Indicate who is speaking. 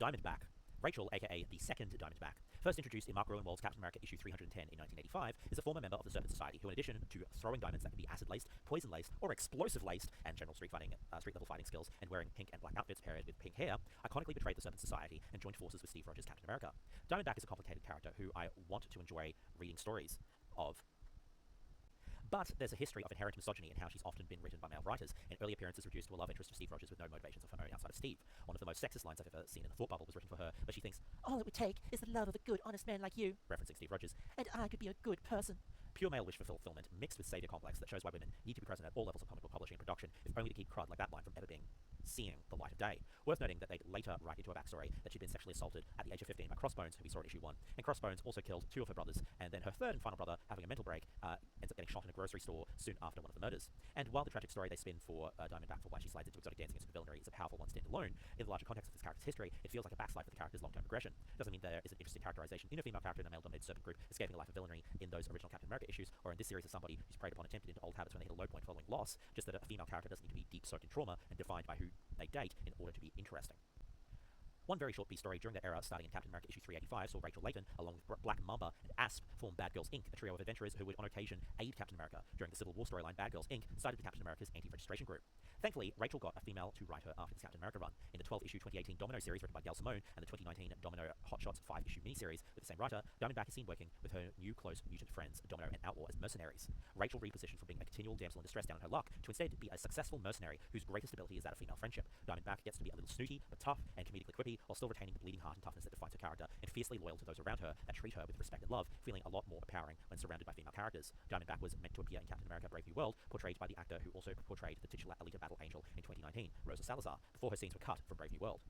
Speaker 1: Diamondback. Rachel, aka the second Diamondback, first introduced in Mark Rowanwald's Captain America issue 310 in 1985, is a former member of the Serpent Society who, in addition to throwing diamonds that can be acid-laced, poison-laced, or explosive-laced, and general street-level fighting skills, and wearing pink and black outfits paired with pink hair, iconically betrayed the Serpent Society and joined forces with Steve Rogers' Captain America. Diamondback is a complicated character who I want to enjoy reading stories of. But there's a history of inherent misogyny in how she's often been written by male writers, and early appearances reduced to a love interest of Steve Rogers with no motivations of her own outside of Steve. One of the most sexist lines I've ever seen in the thought bubble was written for her, where she thinks, "All it would take is the love of a good, honest man like you," referencing Steve Rogers, "and I could be a good person." Pure male wish fulfillment mixed with savior complex that shows why women need to be present at all levels of comic book publishing and production, if only to keep crud like that line from ever seeing the light of day. Worth noting that they'd later write into a backstory that she'd been sexually assaulted at the age of 15 by Crossbones, who we saw in issue 1, and Crossbones also killed 2 of her brothers, and then her third and final brother, having a mental break, ends up getting shot in a grocery store soon after one of the murders. And while the tragic story they spin for Diamondback for why she slides into exotic dancing and supervillainy is a powerful one standalone, in the larger context of this character's history, it feels like a backslide for the character's long-term progression. Doesn't mean there isn't interesting characterization in a female character in a male-dominated serpent group escaping a life of villainy in those original Captain America issues, or in this series as somebody who's preyed upon and tempted into old habits when they hit a low point following loss, just that a female character doesn't need to be deep-soaked in trauma and defined by who they date in order to be interesting. One very short piece story during that era, starting in Captain America issue 385, saw Rachel Layton, along with Black Mamba and Asp, form Bad Girls Inc., a trio of adventurers who would on occasion aid Captain America. During the Civil War storyline, Bad Girls Inc. sided with Captain America's anti-registration group. Thankfully, Rachel got a female to write her after this Captain America run. In the 12-issue 2018 Domino series written by Gail Simone and the 2019 Domino Hot Shots 5-issue miniseries with the same writer, Diamondback is seen working with her new close mutant friends, Domino and Outlaw, as mercenaries. Rachel repositioned from being a continual damsel in distress down on her luck to instead be a successful mercenary whose greatest ability is that of female friendship. Diamondback gets to be a little snooty, but tough and comedically quippy, while still retaining the bleeding heart and toughness that defines her character, and fiercely loyal to those around her that treat her with respect and love, feeling a lot more empowering when surrounded by female characters. Diamondback was meant to appear in Captain America Brave New World, portrayed by the actor who also portrayed the titular Alita Battle Angel in 2019, Rosa Salazar, before her scenes were cut from Brave New World.